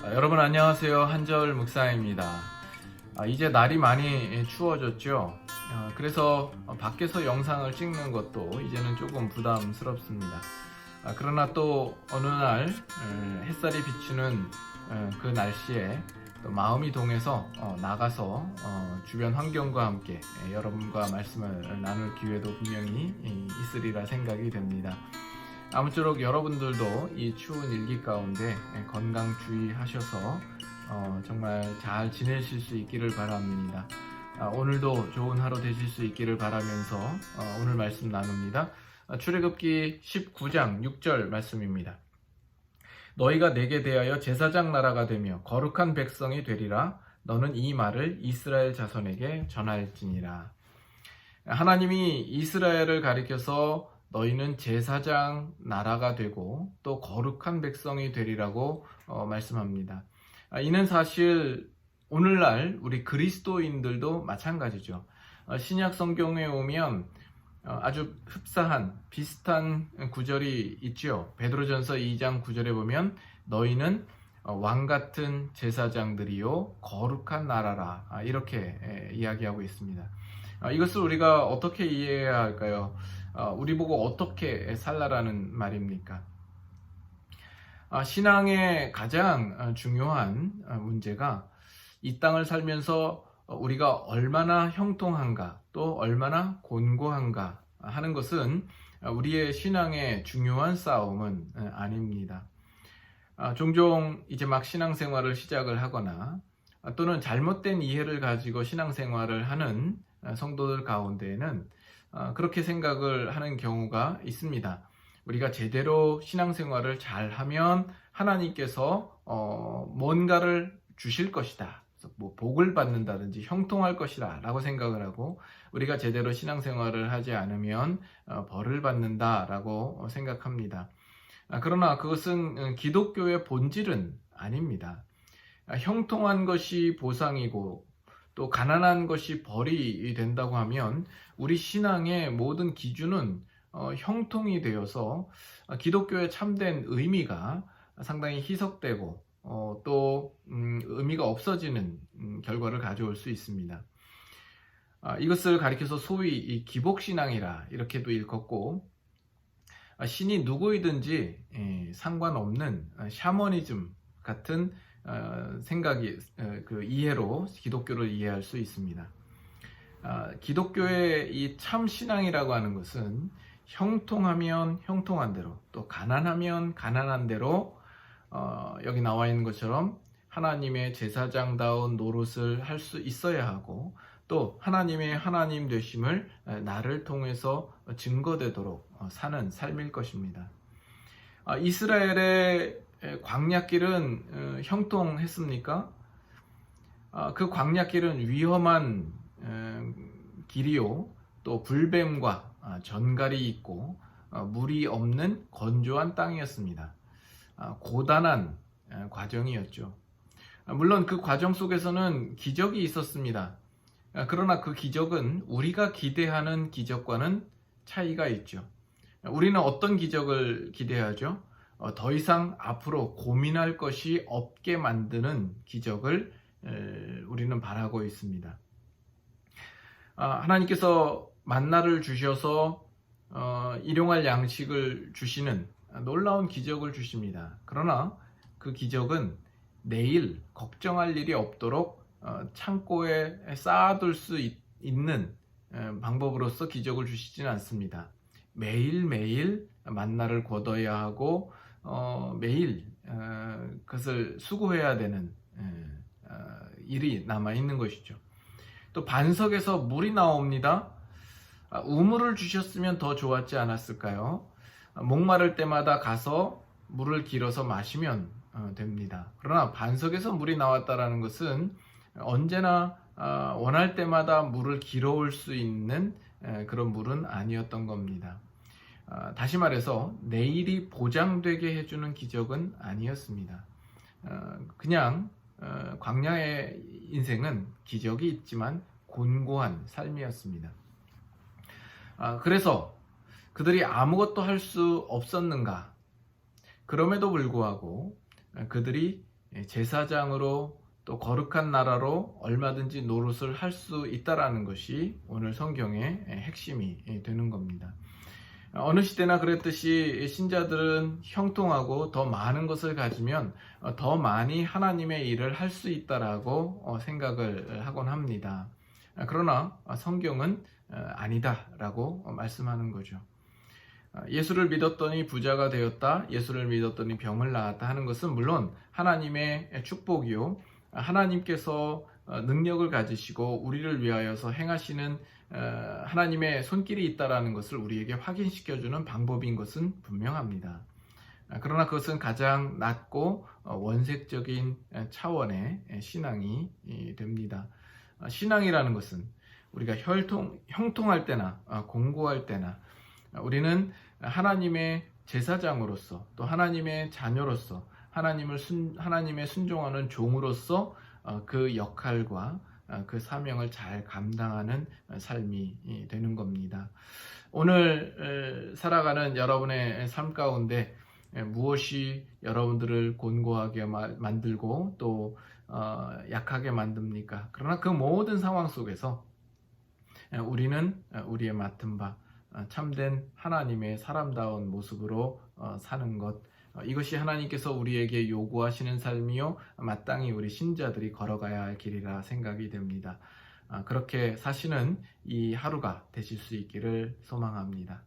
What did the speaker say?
여러분 안녕하세요. 한절 묵사입니다. 이제 날이 많이 추워졌죠. 그래서 밖에서 영상을 찍는 것도 이제는 조금 부담스럽습니다. 그러나 또 어느 날 햇살이 비추는 그 날씨에 또 마음이 동해서 나가서 주변 환경과 함께 여러분과 말씀을 나눌 기회도 분명히 있으리라 생각이 됩니다. 아무쪼록 여러분들도 이 추운 일기 가운데 건강 주의하셔서 정말 잘 지내실 수 있기를 바랍니다. 오늘도 좋은 하루 되실 수 있기를 바라면서 오늘 말씀 나눕니다. 출애굽기 19장 6절 말씀입니다. 너희가 내게 대하여 제사장 나라가 되며 거룩한 백성이 되리라. 너는 이 말을 이스라엘 자손에게 전할지니라. 하나님이 이스라엘을 가리켜서 너희는 제사장 나라가 되고 또 거룩한 백성이 되리라고 말씀합니다. 이는 사실 오늘날 우리 그리스도인들도 마찬가지죠. 신약 성경에 오면 아주 흡사한 비슷한 구절이 있죠. 베드로전서 2장 9절에 보면 너희는 왕같은 제사장들이요 거룩한 나라라, 이렇게 이야기하고 있습니다. 이것을 우리가 어떻게 이해해야 할까요? 우리 보고 어떻게 살라라는 말입니까? 신앙의 가장 중요한 문제가 이 땅을 살면서 우리가 얼마나 형통한가 또 얼마나 곤고한가 하는 것은 우리의 신앙의 중요한 싸움은 아닙니다. 종종 이제 막 신앙생활을 시작을 하거나 또는 잘못된 이해를 가지고 신앙생활을 하는 성도들 가운데에는 그렇게 생각을 하는 경우가 있습니다. 우리가 제대로 신앙생활을 잘하면 하나님께서 뭔가를 주실 것이다, 뭐 복을 받는다든지 형통할 것이다 라고 생각을 하고, 우리가 제대로 신앙생활을 하지 않으면 벌을 받는다 라고 생각합니다. 그러나 그것은 기독교의 본질은 아닙니다. 형통한 것이 보상이고 또 가난한 것이 벌이 된다고 하면 우리 신앙의 모든 기준은 형통이 되어서 기독교의 참된 의미가 상당히 희석되고 또 의미가 없어지는 결과를 가져올 수 있습니다. 이것을 가리켜서 소위 기복신앙이라 이렇게도 일컫고, 신이 누구이든지 상관없는 샤머니즘 같은 생각이, 그 이해로 기독교를 이해할 수 있습니다. 기독교의 이 참 신앙이라고 하는 것은 형통하면 형통한 대로, 또 가난하면 가난한 대로 여기 나와 있는 것처럼 하나님의 제사장다운 노릇을 할 수 있어야 하고, 또 하나님의 하나님 되심을 나를 통해서 증거되도록 사는 삶일 것입니다. 이스라엘의 광야길은 형통했습니까? 그 광야길은 위험한 길이요, 또 불뱀과 전갈이 있고 물이 없는 건조한 땅이었습니다. 고단한 과정이었죠. 물론 그 과정 속에서는 기적이 있었습니다. 그러나 그 기적은 우리가 기대하는 기적과는 차이가 있죠. 우리는 어떤 기적을 기대하죠? 더 이상 앞으로 고민할 것이 없게 만드는 기적을 우리는 바라고 있습니다. 하나님께서 만나를 주셔서 일용할 양식을 주시는 놀라운 기적을 주십니다. 그러나 그 기적은 내일 걱정할 일이 없도록 창고에 쌓아둘 수 있는 방법으로서 기적을 주시지는 않습니다. 매일매일 만나를 거둬야 하고 매일 그것을 수고해야 되는 일이 남아있는 것이죠. 또 반석에서 물이 나옵니다. 우물을 주셨으면 더 좋았지 않았을까요? 목마를 때마다 가서 물을 길어서 마시면 됩니다. 그러나 반석에서 물이 나왔다는 것은 언제나 원할 때마다 물을 길어올 수 있는 그런 물은 아니었던 겁니다. 다시 말해서 내일이 보장되게 해주는 기적은 아니었습니다. 그냥 광야의 인생은 기적이 있지만 곤고한 삶이었습니다. 그래서 그들이 아무것도 할 수 없었는가? 그럼에도 불구하고 그들이 제사장으로 또 거룩한 나라로 얼마든지 노릇을 할 수 있다라는 것이 오늘 성경의 핵심이 되는 겁니다. 어느 시대나 그랬듯이 신자들은 형통하고 더 많은 것을 가지면 더 많이 하나님의 일을 할 수 있다라고 생각을 하곤 합니다. 그러나 성경은 아니다라고 말씀하는 거죠. 예수를 믿었더니 부자가 되었다, 예수를 믿었더니 병을 나았다 하는 것은 물론 하나님의 축복이요, 하나님께서 능력을 가지시고 우리를 위하여서 행하시는 하나님의 손길이 있다라는 것을 우리에게 확인시켜주는 방법인 것은 분명합니다. 그러나 그것은 가장 낮고 원색적인 차원의 신앙이 됩니다. 신앙이라는 것은 우리가 형통할 때나 공고할 때나 우리는 하나님의 제사장으로서 또 하나님의 자녀로서 하나님의 순종하는 종으로서 그 역할과 그 사명을 잘 감당하는 삶이 되는 겁니다. 오늘 살아가는 여러분의 삶 가운데 무엇이 여러분들을 곤고하게 만들고 또 약하게 만듭니까? 그러나 그 모든 상황 속에서 우리는 우리의 맡은 바 참된 하나님의 사람다운 모습으로 사는 것, 이것이 하나님께서 우리에게 요구하시는 삶이요 마땅히 우리 신자들이 걸어가야 할 길이라 생각이 됩니다. 그렇게 사시는 이 하루가 되실 수 있기를 소망합니다.